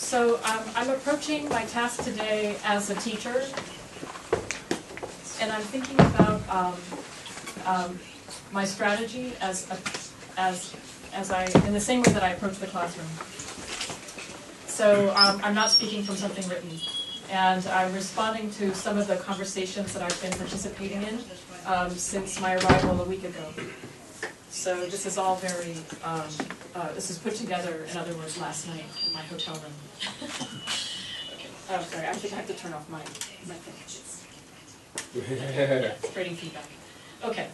So I'm approaching my task today as a teacher, and I'm thinking about my strategy as in the same way that I approach the classroom. So I'm not speaking from something written, and I'm responding to some of the conversations that I've been participating in since my arrival a week ago. So this is all very, this is put together, in other words, last night in my hotel room. Okay. Oh, sorry, I think I have to turn off my thing. Creating feedback. Okay,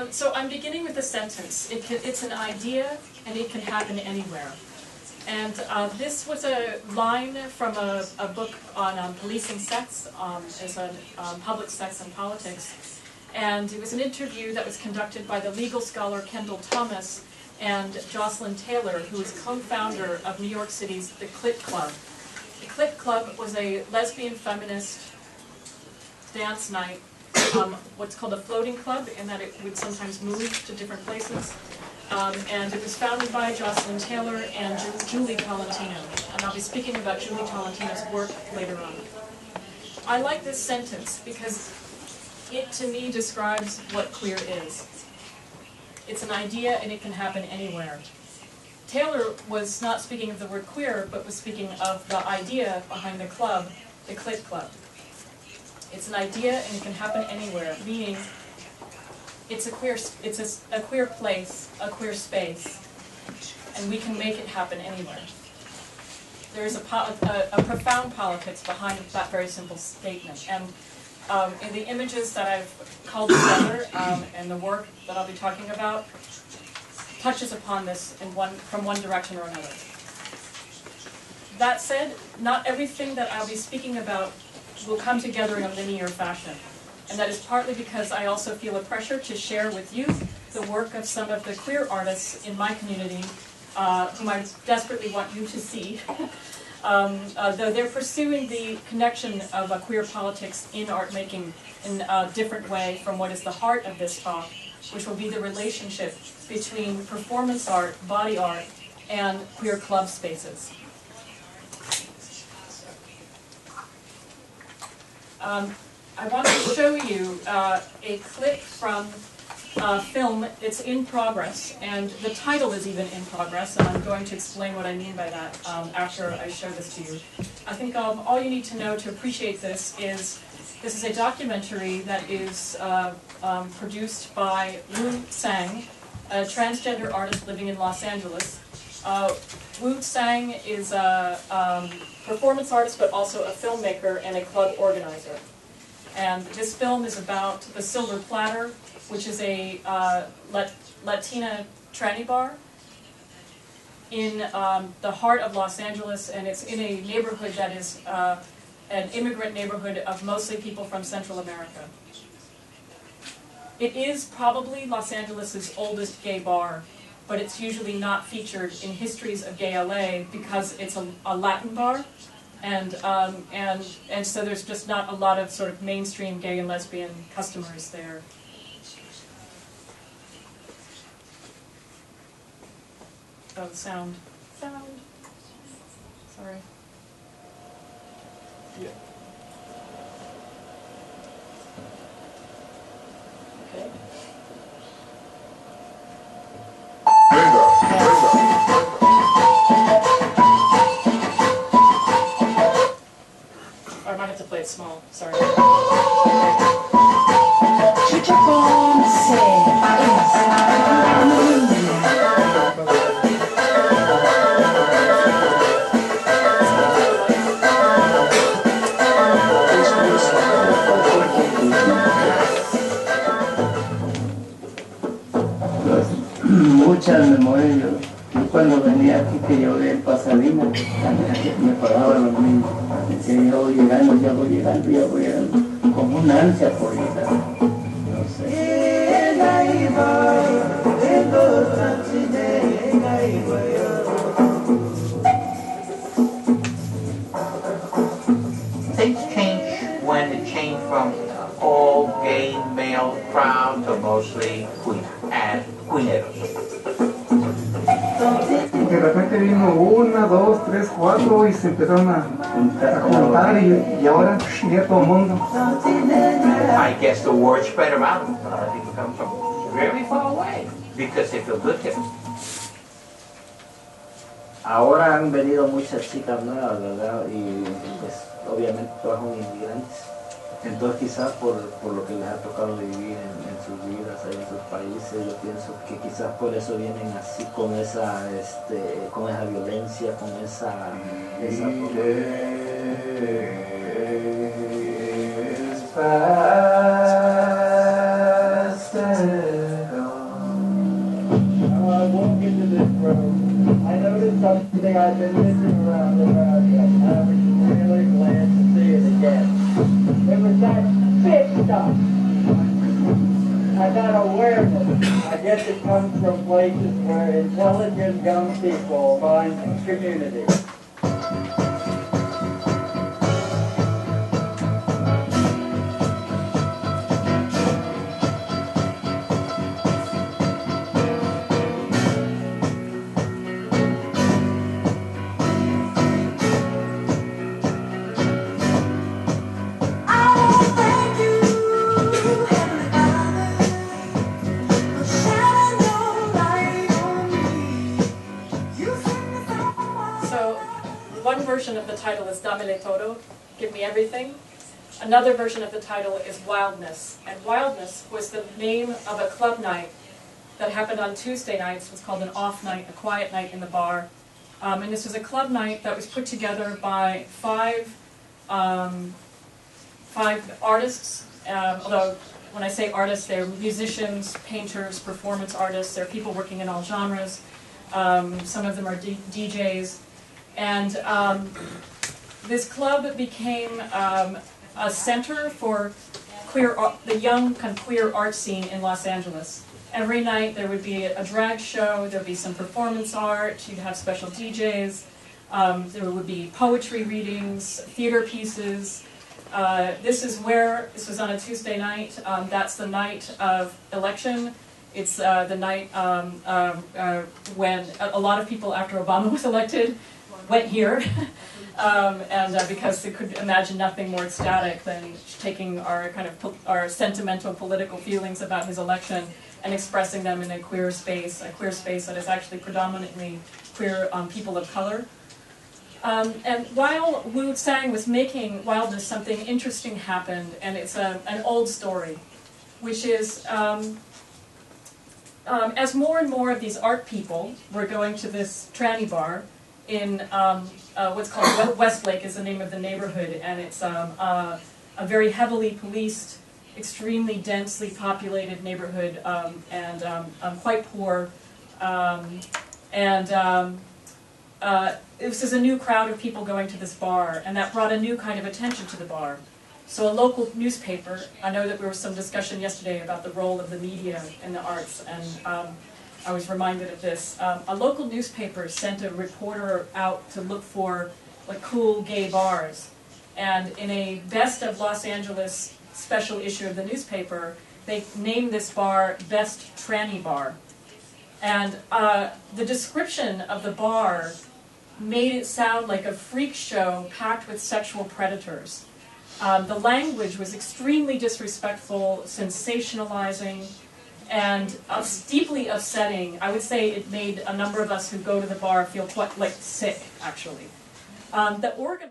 so I'm beginning with a sentence. It's an idea, and it can happen anywhere. And this was a line from a book on policing sex, as a public sex and politics. And it was an interview that was conducted by the legal scholar Kendall Thomas and Jocelyn Taylor, who is co-founder of New York City's The Clit Club. The Clit Club was a lesbian feminist dance night, what's called a floating club, in that it would sometimes move to different places. And it was founded by Jocelyn Taylor and Julie Tolentino. And I'll be speaking about Julie Tolentino's work later on. I like this sentence because it, to me, describes what queer is. It's an idea, and it can happen anywhere. Taylor was not speaking of the word queer, but was speaking of the idea behind the club, the Clit Club. It's an idea, and it can happen anywhere, meaning it's a queer place, a queer space, and we can make it happen anywhere. There is a profound politics behind that very simple statement. And in the images that I've called together and the work that I'll be talking about touches upon this from one direction or another. That said, not everything that I'll be speaking about will come together in a linear fashion. And that is partly because I also feel a pressure to share with you the work of some of the queer artists in my community, whom I desperately want you to see. Though they're pursuing the connection of queer politics in art making in a different way from what is the heart of this talk, which will be the relationship between performance art, body art, and queer club spaces. I want to show you a clip from film. It's in progress, and the title is even in progress, and I'm going to explain what I mean by that after I show this to you. I think all you need to know to appreciate this is a documentary that is produced by Wu Sang, a transgender artist living in Los Angeles. Wu Sang is a performance artist, but also a filmmaker and a club organizer. And this film is about the Silver Platter, which is a Latina tranny bar in the heart of Los Angeles, and it's in a neighborhood that is an immigrant neighborhood of mostly people from Central America. It is probably Los Angeles' oldest gay bar, but it's usually not featured in histories of gay LA because it's a Latin bar, and so there's just not a lot of sort of mainstream gay and lesbian customers there. Oh, sound. Sorry. Yeah. Okay. Or I might have to play it small. Sorry. Muchas memorias. Yo cuando venía aquí que yo de Pasadena, me pagaba los niños. Decía, ya voy llegando, como una ansia por llegar. No sé. Things change when it changed from all gay male crowd to mostly queeneros. De repente vino una, dos, 2, 3, 4 y se empezaron a juntar y ahora ya todo el mundo. I guess the word spread around. A lot of people come from very far away because they feel good here. Ahora han venido muchas chicas nuevas, ¿verdad? Y pues obviamente todas son inmigrantes. Entonces quizás por lo que les ha tocado vivir en sus vidas, ahí en sus países, yo pienso que quizás por eso vienen así con esa violencia, con esa I noticed something I've been missing around about you. I was really glad to see it again. It was that big stuff. And that awareness. I guess it comes from places where intelligent young people find community. Version of the title is Dámele todo, give me everything. Another version of the title is Wildness, and Wildness was the name of a club night that happened on Tuesday nights. It was called an off night, a quiet night in the bar. And this was a club night that was put together by five artists, although when I say artists, they're musicians, painters, performance artists, they're people working in all genres. Some of them are DJs. And this club became a center for the young kind of queer art scene in Los Angeles. Every night there would be a drag show, there would be some performance art, you'd have special DJs, there would be poetry readings, theater pieces. This was on a Tuesday night, that's the night of election. It's the night when a lot of people after Obama was elected went here, and because they could imagine nothing more ecstatic than taking our sentimental political feelings about his election and expressing them in a queer space that is actually predominantly queer people of color. And while Wu Tsang was making Wildness, something interesting happened, and it's an old story, which is as more and more of these art people were going to this tranny bar in what's called Westlake is the name of the neighborhood, and it's a very heavily policed, extremely densely populated neighborhood, and quite poor. This is a new crowd of people going to this bar, and that brought a new kind of attention to the bar. So a local newspaper, I know that there was some discussion yesterday about the role of the media in the arts, and I was reminded of this. A local newspaper sent a reporter out to look for cool gay bars, and in a Best of Los Angeles special issue of the newspaper, they named this bar Best Tranny Bar. And the description of the bar made it sound like a freak show packed with sexual predators. The language was extremely disrespectful, sensationalizing, and deeply upsetting. I would say it made a number of us who go to the bar feel quite sick, actually. The organ